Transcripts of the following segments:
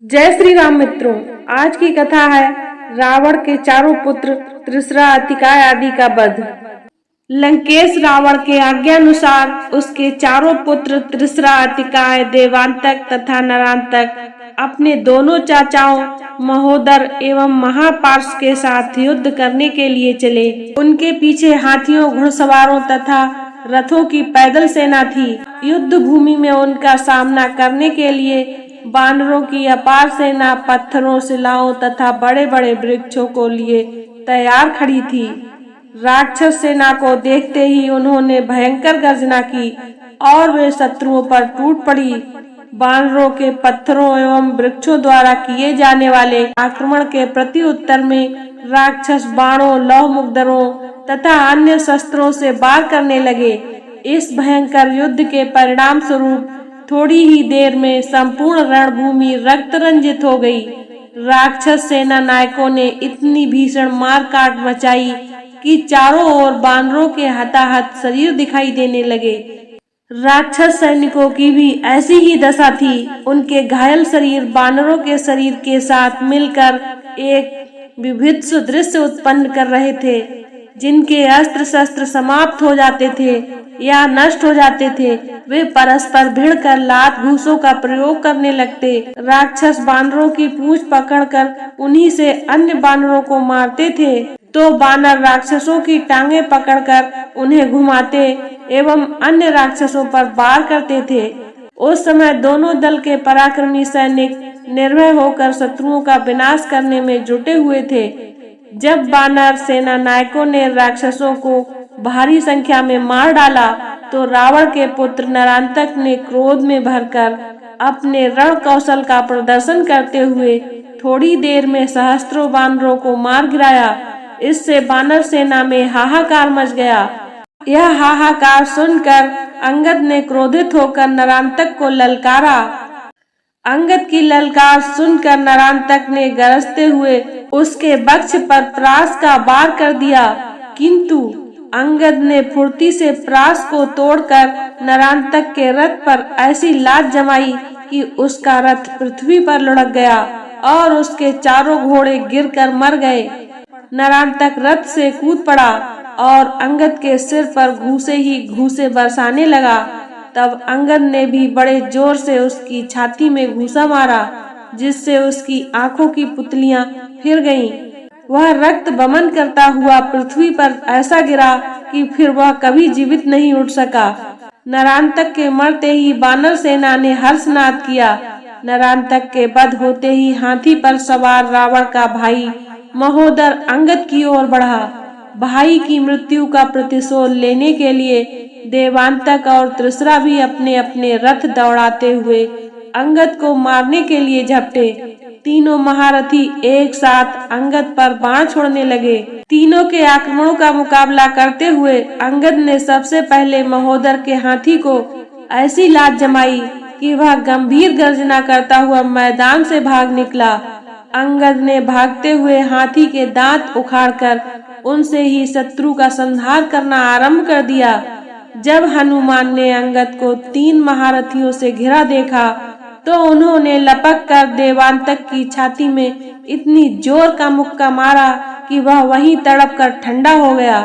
जय श्री राम मित्रों, आज की कथा है रावण के चारों पुत्र त्रिसरा, अतिकाय आदि का वध। लंकेश रावण के आज्ञानुसार उसके चारों पुत्र त्रिसरा, अतिकाय, देवांतक तथा नरांतक अपने दोनों चाचाओं महोदर एवं महापार्श के साथ युद्ध करने के लिए चले। उनके पीछे हाथियों, घुड़सवारों तथा रथों की पैदल सेना थी। युद्ध भूमि में उनका सामना करने के लिए बानरों की अपार सेना पत्थरों, शिलाओं तथा बड़े बड़े वृक्षों को लिए तैयार खड़ी थी। राक्षस सेना को देखते ही उन्होंने भयंकर गर्जना की और वे शत्रुओं पर टूट पड़ी। बानरों के पत्थरों एवं वृक्षों द्वारा किए जाने वाले आक्रमण के प्रति उत्तर में राक्षस बाणों, लौह मुद्गरों तथा अन्य शस्त्रों से वार करने लगे। इस भयंकर युद्ध के परिणाम स्वरूप थोड़ी ही देर में संपूर्ण रणभूमि रक्त रंजित हो गई। राक्षस सेना नायकों ने इतनी भीषण मार काट मचाई कि चारों ओर बानरों के हताहत शरीर दिखाई देने लगे। राक्षस सैनिकों की भी ऐसी ही दशा थी। उनके घायल शरीर बानरों के शरीर के साथ मिलकर एक विभत्स दृश्य उत्पन्न कर रहे थे। जिनके अस्त्र शस्त्र समाप्त हो जाते थे या नष्ट हो जाते थे, वे परस्पर भिड़कर लात घूंसों का प्रयोग करने लगते। राक्षस बानरों की पूंछ पकड़कर उन्हीं से अन्य बानरों को मारते थे, तो बानर राक्षसों की टांगें पकड़कर उन्हें घुमाते एवं अन्य राक्षसों पर वार करते थे। उस समय दोनों दल के पराक्रमी सैनिक निर्भय होकर शत्रुओं का विनाश करने में जुटे हुए थे। जब बानर सेना नायकों ने राक्षसों को भारी संख्या में मार डाला, तो रावण के पुत्र नरांतक ने क्रोध में भरकर अपने रण कौशल का प्रदर्शन करते हुए थोड़ी देर में सहस्त्रों बानरों को मार गिराया। इससे बानर सेना में हाहाकार मच गया। यह हाहाकार सुनकर अंगद ने क्रोधित होकर नरांतक को ललकारा। अंगद की ललकार सुनकर नरांतक ने गरजते हुए उसके वक्ष पर प्रास का वार कर दिया, किंतु अंगद ने फुर्ती से प्रास को तोड़कर नरांतक के रथ पर ऐसी लात जमाई कि उसका रथ पृथ्वी पर लुढ़क गया और उसके चारों घोड़े गिरकर मर गए। नरांतक रथ से कूद पड़ा और अंगद के सिर पर घूंसे ही घूंसे बरसाने लगा। तब अंगद ने भी बड़े जोर से उसकी छाती में घूंसा मारा, जिससे उसकी आंखों की पुतलियां फिर गईं। वह रक्त बमन करता हुआ पृथ्वी पर ऐसा गिरा कि फिर वह कभी जीवित नहीं उठ सका। नरांतक के मरते ही बानर सेना ने हर्षनाद किया। नरांतक के वध होते ही हाथी पर सवार रावण का भाई महोदर अंगद की ओर बढ़ा। भाई की मृत्यु का प्रतिशोध लेने के लिए देवांतक और त्रिसरा भी अपने अपने रथ दौड़ाते हुए अंगद को मारने के लिए झपटे। तीनों महारथी एक साथ अंगद पर बाण छोड़ने लगे। तीनों के आक्रमणों का मुकाबला करते हुए अंगद ने सबसे पहले महोदर के हाथी को ऐसी लात जमाई कि वह गंभीर गर्जना करता हुआ मैदान से भाग निकला। अंगद ने भागते हुए हाथी के दांत उखाड़कर उनसे ही शत्रु का संहार करना आरंभ कर दिया। जब हनुमान ने अंगद को 3 महारथियों से घिरा देखा, तो उन्होंने लपक कर देवांतक की छाती में इतनी जोर का मुक्का मारा कि वह वहीं तड़प कर ठंडा हो गया।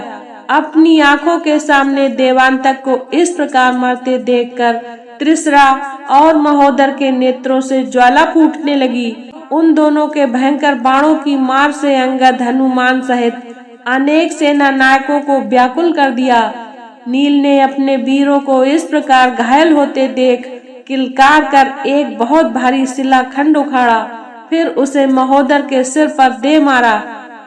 अपनी आंखों के सामने देवांतक को इस प्रकार मरते देखकर त्रिसरा और महोदर के नेत्रों से ज्वाला फूटने लगी। उन दोनों के भयंकर बाणों की मार से अंगद, हनुमान सहित अनेक सेना नायकों को व्याकुल कर दिया। नील ने अपने वीरों को इस प्रकार घायल होते देख किलकार कर एक बहुत भारी शिला खंड उखाड़ा, फिर उसे महोदर के सिर पर दे मारा।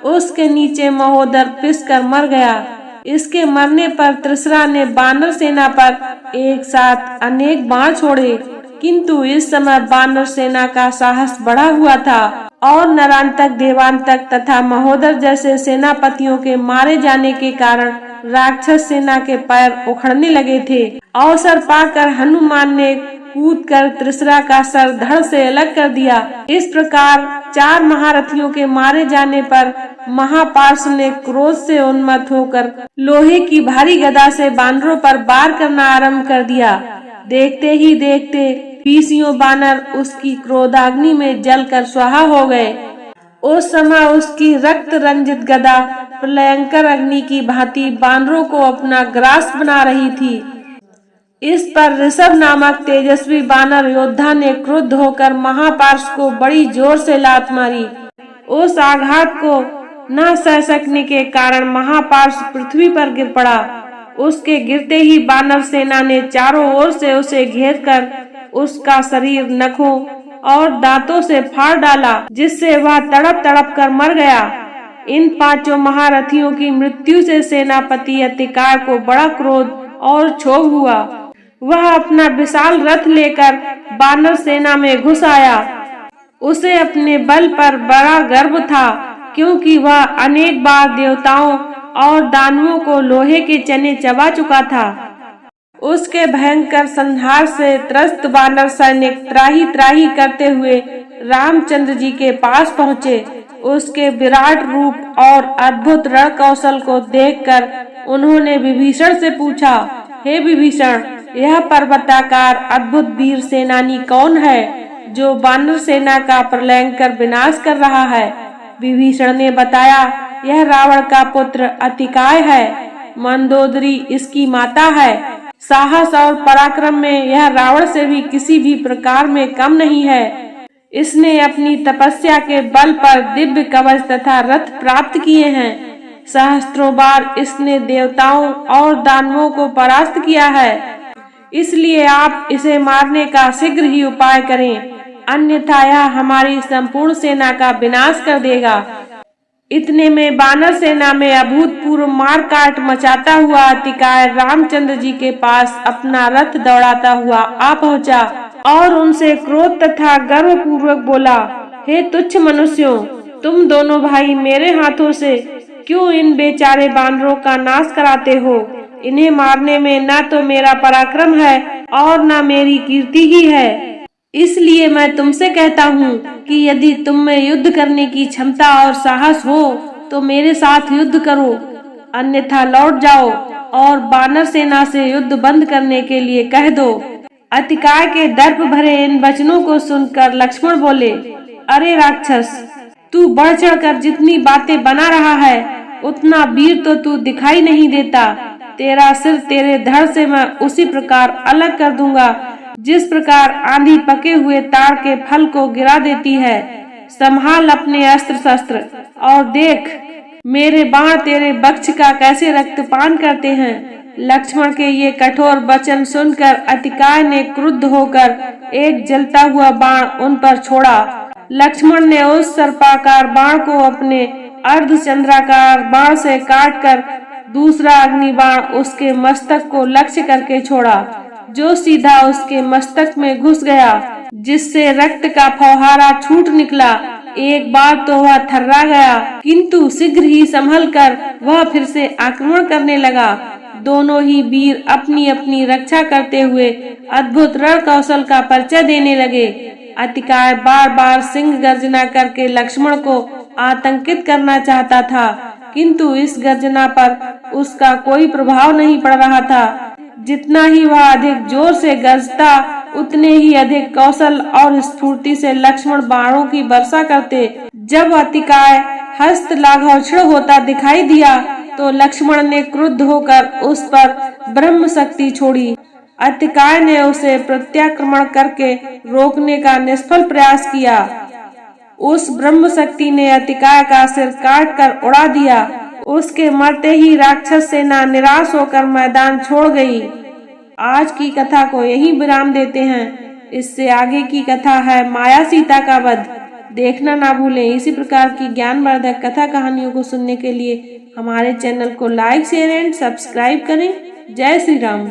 उसके नीचे महोदर पिसकर मर गया। इसके मरने पर त्रिसरा ने बानर सेना पर एक साथ अनेक बाण छोड़े, किंतु इस समय बानर सेना का साहस बढ़ा हुआ था और नरांतक, देवांतक तथा महोदर जैसे सेनापतियों के मारे जाने के कारण राक्षस सेना के पैर उखड़ने लगे थे। अवसर पाकर हनुमान ने कूदकर त्रिसरा का सर धड़ से अलग कर दिया। इस प्रकार 4 महारथियों के मारे जाने पर महापार्श ने क्रोध से उन्मत्त होकर लोहे की भारी गदा से बानरों पर वार करना आरंभ कर दिया। देखते ही देखते बीसियों बानर उसकी क्रोधाग्नि में जलकर स्वाहा हो गए। उस समय उसकी रक्त रंजित गदा प्रलयंकर अग्नि की भांति बानरों को अपना ग्रास बना रही थी। इस पर ऋषभ नामक तेजस्वी बानर योद्धा ने क्रुद्ध होकर महापार्श को बड़ी जोर से लात मारी। उस आघात को न सह सकने के कारण महापार्श पृथ्वी पर गिर पड़ा। उसके गिरते ही बानर सेना ने चारों ओर से उसे घेरकर उसका शरीर नखों और दांतों से फाड़ डाला, जिससे वह तड़प तड़प कर मर गया। इन पांचों महारथियों की मृत्यु से सेनापति अतिकाय को बड़ा क्रोध और क्षोभ हुआ। वह अपना विशाल रथ लेकर बानर सेना में घुस आया। उसे अपने बल पर बड़ा गर्व था, क्योंकि वह अनेक बार देवताओं और दानवों को लोहे के चने चबा चुका था। उसके भयंकर संहार से त्रस्त बानर सैनिक त्राही त्राही करते हुए रामचंद्र जी के पास पहुँचे। उसके विराट रूप और अद्भुत रण कौशल को देखकर उन्होंने विभीषण से पूछा, हे विभीषण, यह पर्वताकार अद्भुत वीर सेनानी कौन है जो बानर सेना का प्रलयंकर विनाश कर रहा है? विभीषण ने बताया, यह रावण का पुत्र अतिकाय है। मंदोदरी इसकी माता है। साहस और पराक्रम में यह रावण से भी किसी भी प्रकार में कम नहीं है। इसने अपनी तपस्या के बल पर दिव्य कवच तथा रथ प्राप्त किए हैं। सहस्त्रों बार इसने देवताओं और दानवों को परास्त किया है। इसलिए आप इसे मारने का शीघ्र ही उपाय करें, अन्यथा यह हमारी संपूर्ण सेना का विनाश कर देगा। इतने में बानर सेना में अभूतपूर्व मार काट मचाता हुआ अतिकाय रामचंद्र जी के पास अपना रथ दौड़ाता हुआ आ पहुंचा और उनसे क्रोध तथा गर्व पूर्वक बोला, हे तुच्छ मनुष्यों, तुम दोनों भाई मेरे हाथों से क्यों इन बेचारे बानरों का नाश कराते हो? इन्हें मारने में न तो मेरा पराक्रम है और न मेरी कीर्ति ही है। इसलिए मैं तुमसे कहता हूँ कि यदि तुम में युद्ध करने की क्षमता और साहस हो तो मेरे साथ युद्ध करो, अन्यथा लौट जाओ और बानर सेना से युद्ध बंद करने के लिए कह दो। अतिकाय के दर्प भरे इन वचनों को सुनकर लक्ष्मण बोले, अरे राक्षस, तू बढ़ चढ़ कर जितनी बातें बना रहा है उतना वीर तो तू दिखाई नहीं देता। तेरा सिर तेरे धड़ से मैं उसी प्रकार अलग कर दूंगा जिस प्रकार आंधी पके हुए ताड़ के फल को गिरा देती है। संभाल अपने अस्त्र शस्त्र और देख मेरे बाण तेरे वक्ष का कैसे रक्तपान करते हैं। लक्ष्मण के ये कठोर वचन सुनकर अतिकाय ने क्रुद्ध होकर एक जलता हुआ बाण उन पर छोड़ा। लक्ष्मण ने उस सर्पाकार बाण को अपने अर्धचंद्राकार बाण से काटकर दूसरा अग्नि बाण उसके मस्तक को लक्ष्य करके छोड़ा, जो सीधा उसके मस्तक में घुस गया, जिससे रक्त का फौहारा छूट निकला। एक बार तो वह थर्रा गया, किंतु शीघ्र ही संभल कर वह फिर से आक्रमण करने लगा। दोनों ही वीर अपनी अपनी रक्षा करते हुए अद्भुत रण कौशल का परिचय देने लगे। अतिकाय बार बार सिंह गर्जना करके लक्ष्मण को आतंकित करना चाहता था, किंतु इस गर्जना पर उसका कोई प्रभाव नहीं पड़ रहा था। जितना ही वह अधिक जोर से गरजता, उतने ही अधिक कौशल और स्फूर्ति से लक्ष्मण बाणों की वर्षा करते। जब अतिकाय हस्त लाघव होता दिखाई दिया तो लक्ष्मण ने क्रुद्ध होकर उस पर ब्रह्म शक्ति छोड़ी। अतिकाय ने उसे प्रत्याक्रमण करके रोकने का निष्फल प्रयास किया। उस ब्रह्म शक्ति ने अतिकाय का सिर काट कर उड़ा दिया। उसके मरते ही राक्षस सेना निराश होकर मैदान छोड़ गई। आज की कथा को यहीं विराम देते हैं। इससे आगे की कथा है माया सीता का वध। देखना ना भूलें। इसी प्रकार की ज्ञानवर्धक कथा कहानियों को सुनने के लिए हमारे चैनल को लाइक, शेयर एंड सब्सक्राइब करें। जय श्री राम।